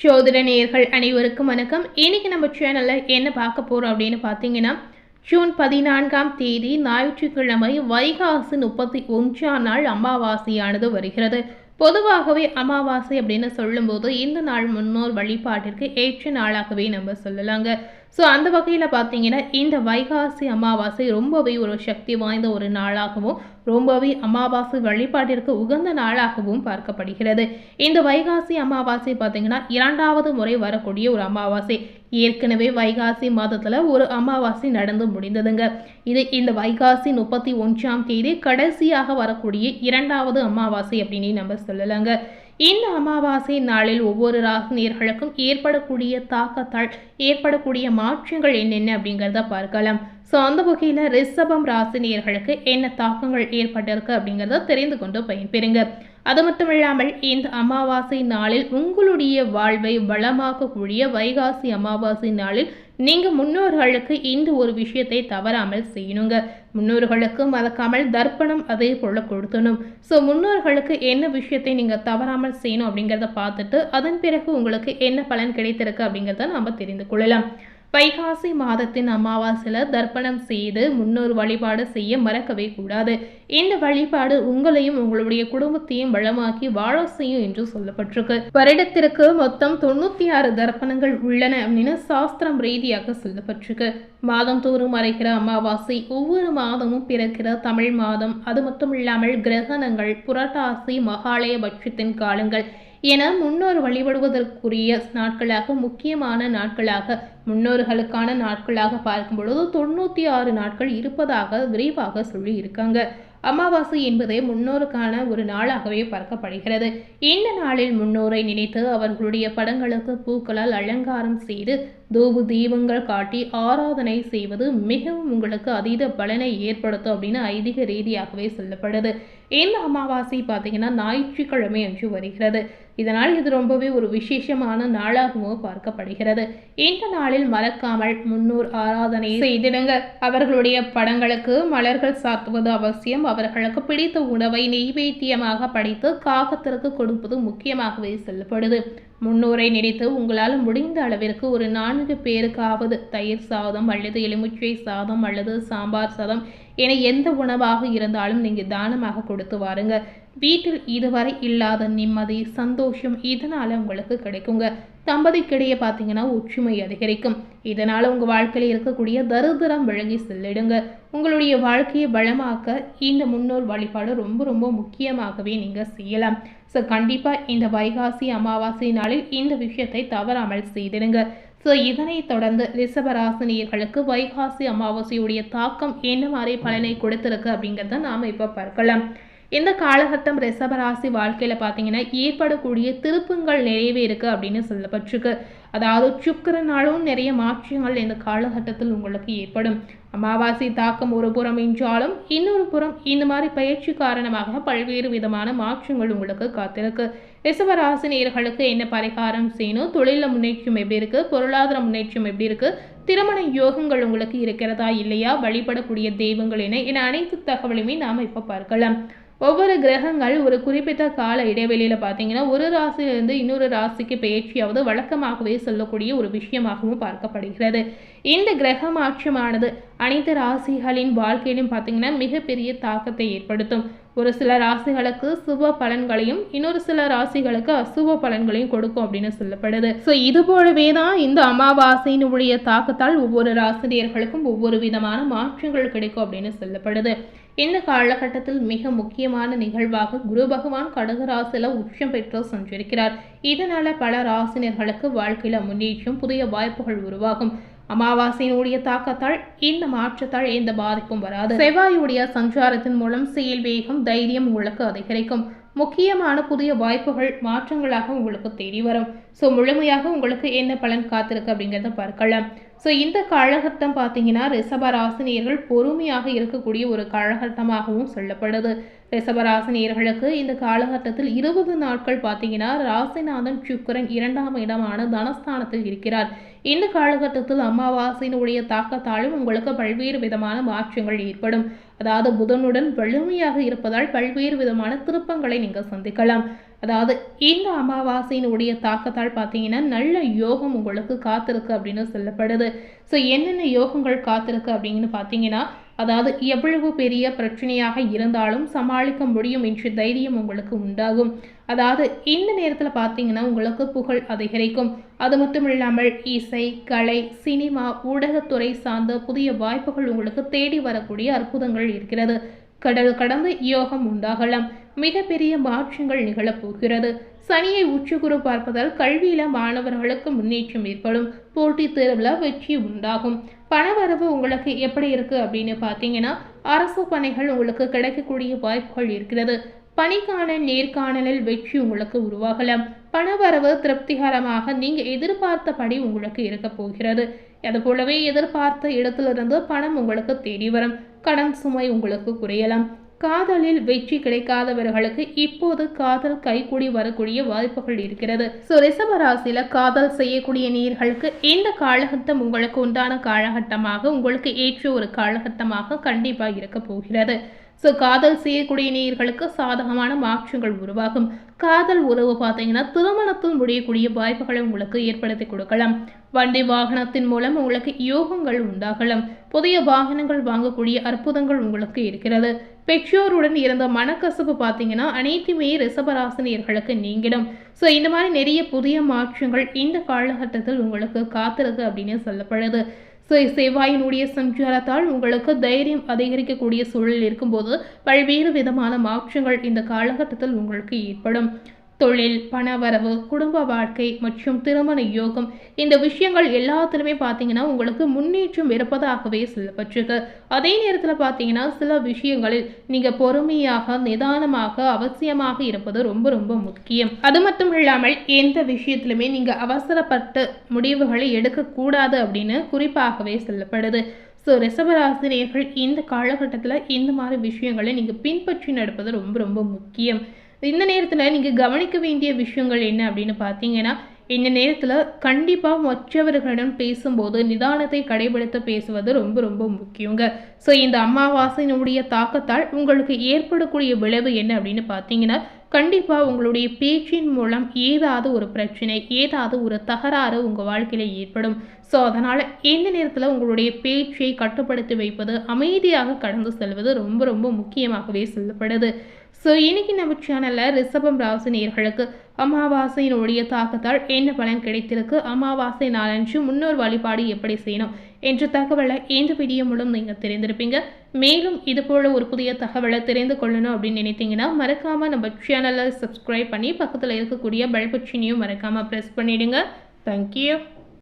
ஜோதிட நேயர்கள் அனைவருக்கும் வணக்கம். இன்னைக்கு நம்ம சேனல்ல என்ன பார்க்க போறோம் அப்படின்னு பார்த்தீங்கன்னா, ஜூன் 14ஆம் தேதி ஞாயிற்றுக்கிழமை வைகாசி 31ஆம் நாள் அமாவாசையானது வருகிறது. பொதுவாகவே அமாவாசை அப்படின்னு சொல்லும்போது இந்த நாள் முன்னோர் வழிபாட்டிற்கு ஏற்ற நாளாகவே நம்ம சொல்லலாங்க. ஸோ அந்த வகையில் பார்த்தீங்கன்னா இந்த வைகாசி அமாவாசை ரொம்பவே ஒரு சக்தி வாய்ந்த ஒரு நாளாகவும் ரொம்பவே அமாவாசை வழிபாட்டிற்கு உகந்த நாளாகவும் பார்க்கப்படுகிறது. இந்த வைகாசி அமாவாசை பார்த்தீங்கன்னா 2வது முறை வரக்கூடிய ஒரு அமாவாசை. ஏற்கனவே வைகாசி மாதத்தில் ஒரு அமாவாசை நடந்து முடிந்ததுங்க. இது இந்த வைகாசி 31ஆம் தேதி கடைசியாக வரக்கூடிய 2வது அமாவாசை அப்படின்னு நம்ம சொல்லலாங்க. இந்த அமாவாசை நாளில் ஒவ்வொரு ராசினியர்களுக்கும் ஏற்படக்கூடிய தாக்கத்தால் ஏற்படக்கூடிய மாற்றங்கள் என்னென்ன அப்படிங்கிறத பார்க்கலாம். ஸோ அந்த வகையில் ரிஷபம் ராசினியர்களுக்கு என்ன தாக்கங்கள் ஏற்பட்டிருக்கு அப்படிங்கிறத தெரிந்து கொண்டு பயன்பெறுங்க. அது மட்டும் இல்லாமல் இந்த அமாவாசை நாளில் உங்களுடைய வாழ்வை வளமாக்கக்கூடிய வைகாசி அமாவாசை நாளில் நீங்கள் முன்னோர்களுக்கு இந்த ஒரு விஷயத்தை தவறாமல் செய்யணுங்க. முன்னோர்களுக்கு மறக்காமல் தர்ப்பணம் அதே போல் கொடுத்தணும். ஸோ முன்னோர்களுக்கு என்ன விஷயத்தை நீங்கள் தவறாமல் செய்யணும் அப்படிங்கிறத பார்த்துட்டு அதன் பிறகு உங்களுக்கு என்ன பலன் கிடைத்திருக்கு அப்படிங்கிறத நாம் தெரிந்து கொள்ளலாம். வைகாசி மாதத்தின் அமாவாசையில் தர்ப்பணம் செய்து முன்னோர் வழிபாடு செய்ய மறக்கவே கூடாது. இந்த வழிபாடு உங்களையும் உங்களுடைய குடும்பத்தையும் வளமாக்கி வாழ செய்யும் என்று சொல்லப்பட்டிருக்கு. வருடத்திற்கு மொத்தம் 96 தர்ப்பணங்கள் உள்ளன அப்படின்னு சாஸ்திரம் ரீதியாக சொல்லப்பட்டிருக்கு. மாதம் தோறும் மறைகிற அமாவாசை, ஒவ்வொரு மாதமும் பிறக்கிற தமிழ் மாதம், அது மட்டும் இல்லாமல் கிரகணங்கள், புரட்டாசி, மகாலய பட்சத்தின் காலங்கள் என முன்னோர் வழிபடுவதற்குரிய நாட்களாக முக்கியமான நாட்களாக முன்னோர்களுக்கான நாட்களாக பார்க்கும் பொழுது 96 நாட்கள் இருப்பதாக விரிவாக சொல்லி இருக்காங்க. அமாவாசை என்பதே முன்னோருக்கான ஒரு நாளாகவே பார்க்கப்படுகிறது. இந்த நாளில் முன்னோரை நினைத்து அவர்களுடைய படங்களுக்கு பூக்களால் அலங்காரம் செய்து தூபு தீபங்கள் காட்டி ஆராதனை செய்வது மிகவும் உங்களுக்கு அதீத பலனை ஏற்படுத்தும் அப்படின்னு ஐதீக ரீதியாகவே சொல்லப்படுது. இந்த அமாவாசை பார்த்தீங்கன்னா ஞாயிற்றுக்கிழமை அன்று வருகிறது. இதனால் இது ரொம்பவே ஒரு விசேஷமான நாளாகவும் பார்க்கப்படுகிறது. இந்த நாளில் மறக்காமல் முன்னோர் ஆராதனை செய்திடுங்க. அவர்களுடைய படங்களுக்கு மலர்கள் சாத்துவது அவசியம். அவர்களுக்கு பிடித்த உணவை நெய்வேத்தியமாக படைத்து காகத்திற்கு கொடுப்பது முக்கியமாகவே சொல்லப்படுது. முன்னோரை நினைத்து உங்களால் முடிந்த அளவிற்கு ஒரு 4 பேருக்காவது தயிர் சாதம் அல்லது எலுமிச்சை சாதம் அல்லது சாம்பார் சாதம் என எந்த உணவாக இருந்தாலும் நீங்கள் தானமாக கொடுத்து வாருங்க. வீட்டில் இதுவரை இல்லாத நிம்மதி, சந்தோஷம் இதனால் உங்களுக்கு கிடைக்குங்க. தம்பதிக்கிடையே பார்த்தீங்கன்னா ஒற்றுமை அதிகரிக்கும். இதனால் உங்கள் வாழ்க்கையில் இருக்கக்கூடிய தரித்திரம் விலகி செல்லிடுங்க. உங்களுடைய வாழ்க்கையை பலமாக்க இந்த முன்னோர் வழிபாடு ரொம்ப ரொம்ப முக்கியமாகவே நீங்கள் செய்யலாம். ஸோ கண்டிப்பாக இந்த வைகாசி அமாவாசை நாளில் இந்த விஷயத்தை தவறாமல் செய்திடுங்க. ஸோ இதனை தொடர்ந்து ரிஷபராசினியர்களுக்கு வைகாசி அமாவாசையுடைய தாக்கம் என்ன மாதிரி பலனை கொடுத்திருக்கு அப்படிங்கிறத நாம் இப்போ பார்க்கலாம். இந்த காலகட்டம் ரிஷபராசி வாழ்க்கையில் பார்த்தீங்கன்னா ஏற்படக்கூடிய திருப்பங்கள் நிறையவே இருக்குது அப்படின்னு சொல்லப்பட்டிருக்கு. அதாவது சுக்கிரனாலும் நிறைய மாற்றங்கள் இந்த காலகட்டத்தில் உங்களுக்கு ஏற்படும். அமாவாசை தாக்கம் ஒரு புறம் என்றாலும் இன்னொரு புறம் இந்த மாதிரி பயிற்சி காரணமாக பல்வேறு விதமான மாற்றங்கள் உங்களுக்கு காத்திருக்கு. ரிஷபராசினியர்களுக்கு என்ன பரிகாரம் செய்யணும், தொழிலில் முன்னேற்றம் எப்படி இருக்குது, பொருளாதார முன்னேற்றம் எப்படி இருக்குது, திருமண யோகங்கள் உங்களுக்கு இருக்கிறதா இல்லையா, வழிபடக்கூடிய தெய்வங்கள் என அனைத்து தகவலுமே நாம் இப்போ பார்க்கலாம். ஒவ்வொரு கிரகங்கள் ஒரு குறிப்பிட்ட கால இடைவெளியில் பார்த்தீங்கன்னா ஒரு ராசியிலிருந்து இன்னொரு ராசிக்கு பயிற்சியாவது வழக்கமாகவே சொல்லக்கூடிய ஒரு விஷயமாகவும் பார்க்கப்படுகிறது. இந்த கிரக மாற்றமானது அனைத்து ராசிகளின் வாழ்க்கையிலும் பார்த்தீங்கன்னா மிகப்பெரிய தாக்கத்தை ஏற்படுத்தும். ஒரு சில ராசிகளுக்கு சுப பலன்களையும் இன்னொரு சில ராசிகளுக்கு அசுப பலன்களையும் கொடுக்கும் அப்படின்னு சொல்லப்படுது. ஸோ இது போலவே தான் இந்த அமாவாசையினுடைய தாக்கத்தால் ஒவ்வொரு ராசினியர்களுக்கும் ஒவ்வொரு விதமான மாற்றங்கள் கிடைக்கும் அப்படின்னு சொல்லப்படுது. இந்த காலகட்டத்தில் மிக முக்கியமான நிகழ்வாக குரு பகவான் கடக ராசியில உச்சம் பெற்று சென்றிருக்கிறார். இதனால பல ராசினியர்களுக்கு வாழ்க்கையில முன்னேற்றம், புதிய வாய்ப்புகள் உருவாகும். அமாவாசையினுடைய தாக்கத்தால் இந்த மாற்றத்தால் எந்த பாதிப்பும் வராது. செவ்வாயுடைய சஞ்சாரத்தின் மூலம் செயல் வேகம், தைரியம் உங்களுக்கு அதிகரிக்கும். முக்கியமான புதிய வாய்ப்புகள் மாற்றங்களாக உங்களுக்கு தேடி வரும். ஸோ முழுமையாக உங்களுக்கு என்ன பலன் காத்திருக்கு அப்படிங்கிறத பார்க்கலாம். ஸோ இந்த காலகட்டம் பார்த்தீங்கன்னா ரிஷபராசினியர்கள் பொறுமையாக இருக்கக்கூடிய ஒரு காலகட்டமாகவும் சொல்லப்படுது. ரிஷபராசினியர்களுக்கு இந்த காலகட்டத்தில் 20 நாட்கள் பார்த்தீங்கன்னா ராசிநாதன் சுக்கிரன் 2ஆம் இடமான தனஸ்தானத்தில் இருக்கிறார். இந்த காலகட்டத்தில் அமாவாசையினுடைய தாக்கத்தாலும் உங்களுக்கு பல்வேறு விதமான மாற்றங்கள் ஏற்படும். அதாவது புதனுடன் வலிமையாக இருப்பதால் பல்வேறு விதமான திருப்பங்களை நீங்கள் சந்திக்கலாம். அதாவது இந்த அமாவாசையினுடைய தாக்கத்தால் பார்த்தீங்கன்னா நல்ல யோகம் உங்களுக்கு காத்திருக்கு அப்படின்னு சொல்லப்படுது. ஸோ என்னென்ன யோகங்கள் காத்திருக்கு அப்படின்னு பார்த்தீங்கன்னா, அதாவது எவ்வளவு பெரிய பிரச்சனையாக இருந்தாலும் சமாளிக்க முடியும் என்ற தைரியம் உங்களுக்கு உண்டாகும். அதாவது இந்த நேரத்தில் பார்த்தீங்கன்னா உங்களுக்கு புகழ் அதிகரிக்கும். அது மட்டும் இல்லாமல் இசை, கலை, சினிமா, ஊடகத்துறை சார்ந்த புதிய வாய்ப்புகள் உங்களுக்கு தேடி வரக்கூடிய அற்புதங்கள் இருக்கிறது. கடல் கடந்த யோகம் உண்டாகலாம். மிகப்பெரிய மாற்றங்கள் நிகழப்போகிறது. சனியை உச்சகுரு பார்ப்பதால் கல்வியில மாணவர்களுக்கு முன்னேற்றம் ஏற்படும். போட்டித் தேர்வில் வெற்றி உண்டாகும். பணவரவு உங்களுக்கு எப்படி இருக்கு அப்படின்னு பார்த்தீங்கன்னா, அரசு பணிகள் உங்களுக்கு கிடைக்கக்கூடிய வாய்ப்புகள் இருக்கிறது. பணிக்கான நேர்காணலில் வெற்றி உங்களுக்கு உருவாகலாம். பணவரவு திருப்திகரமாக நீங்க எதிர்பார்த்தபடி உங்களுக்கு இருக்க போகிறது. அதுபோலவே எதிர்பார்த்த இடத்திலிருந்து பணம் உங்களுக்கு தேடி வரும். கடன் சுமை உங்களுக்கு குறையலாம். காதலில் வெற்றி கிடைக்காதவர்களுக்கு இப்போது காதல் கைகூடி வரக்கூடிய வாய்ப்புகள் இருக்கிறது. ஸோ ரிஷபராசியில காதல் செய்யக்கூடிய நேயர்களுக்கு இந்த காலகட்டம் உங்களுக்கு உண்டான காலகட்டமாக, உங்களுக்கு ஏற்ற ஒரு காலகட்டமாக கண்டிப்பாக இருக்க போகிறது. ஸோ காதல் செய்யக்கூடிய நேயர்களுக்கு சாதகமான மாற்றங்கள் உருவாகும். காதல் உறவு பார்த்தீங்கன்னா திருமணத்தில் முடியக்கூடிய வாய்ப்புகளை உங்களுக்கு ஏற்படுத்தி கொடுக்கலாம். வண்டி வாகனத்தின் மூலம் உங்களுக்கு யோகங்கள் உண்டாகலாம். புதிய வாகனங்கள் வாங்கக்கூடிய அற்புதங்கள் உங்களுக்கு இருக்கிறது. பெற்றோருடன் இருந்த மனக்கசப்பு பார்த்தீங்கன்னா அனைத்துமே ரிஷபராசினியர்களுக்கு நீங்கிடும். ஸோ இந்த மாதிரி நிறைய புதிய மாற்றங்கள் இந்த காலகட்டத்தில் உங்களுக்கு காத்திருக்கு அப்படின்னு சொல்லப்படுது. ஸோ செவ்வாயினுடைய சஞ்சாரத்தால் உங்களுக்கு தைரியம் அதிகரிக்கக்கூடிய சூழல் இருக்கும்போது பல்வேறு விதமான மாற்றங்கள் இந்த காலகட்டத்தில் உங்களுக்கு ஏற்படும். தொழில், பணவரவு, குடும்ப வாழ்க்கை மற்றும் திருமண யோகம், இந்த விஷயங்கள் எல்லாத்துலேயுமே பார்த்தீங்கன்னா உங்களுக்கு முன்னேற்றம் இருப்பதாகவே சொல்லப்பட்டிருக்கு. அதே நேரத்தில் பார்த்தீங்கன்னா சில விஷயங்களில் நீங்கள் பொறுமையாக, நிதானமாக, அவசியமாக இருப்பது ரொம்ப ரொம்ப முக்கியம். அது மட்டும் இல்லாமல் எந்த விஷயத்திலுமே நீங்கள் அவசரப்பட்டு முடிவுகளை எடுக்கக்கூடாது அப்படின்னு குறிப்பாகவே சொல்லப்படுது. ஸோ ரிஷபராசினியர்கள் இந்த காலகட்டத்தில் இந்த மாதிரி விஷயங்களை நீங்கள் பின்பற்றி நடப்பது ரொம்ப ரொம்ப முக்கியம். இந்த நேரத்தில் நீங்கள் கவனிக்க வேண்டிய விஷயங்கள் என்ன அப்படின்னு பார்த்தீங்கன்னா, இந்த நேரத்தில் கண்டிப்பாக மற்றவர்களிடம் பேசும்போது நிதானத்தை கடைபிடித்து பேசுவது ரொம்ப ரொம்ப முக்கியங்க. ஸோ இந்த அமாவாசையினுடைய தாக்கத்தால் உங்களுக்கு ஏற்படக்கூடிய விளைவு என்ன அப்படின்னு பார்த்தீங்கன்னா, கண்டிப்பாக உங்களுடைய பேச்சின் மூலம் ஏதாவது ஒரு பிரச்சனை, ஏதாவது ஒரு தகராறு உங்கள் வாழ்க்கையில் ஏற்படும். ஸோ அதனால் இந்த நேரத்தில் உங்களுடைய பேச்சை கட்டுப்படுத்தி வைப்பது, அமைதியாக கடந்து செல்வது ரொம்ப ரொம்ப முக்கியமாகவே சொல்லப்படுது. ஸோ இன்னைக்கு நம்ம சேனலில் ரிஷபம் ராசி நேயர்களுக்கு அமாவாசையினுடைய தாக்கத்தால் என்ன பலன் கிடைத்திருக்கு, அமாவாசை நாளன்று முன்னோர் வழிபாடு எப்படி செய்யணும் என்ற தகவலை இந்த வீடியோ மூலம் நீங்கள் தெரிந்திருப்பீங்க. மேலும் இது போல ஒரு புதிய தகவலை தெரிந்து கொள்ளணும் அப்படின்னு நினைத்தீங்கன்னா மறக்காமல் நம்ம சேனலை சப்ஸ்கிரைப் பண்ணி பக்கத்தில் இருக்கக்கூடிய பெல் பட்டனையும் மறக்காமல் ப்ரெஸ் பண்ணிடுங்க. தேங்க்யூ.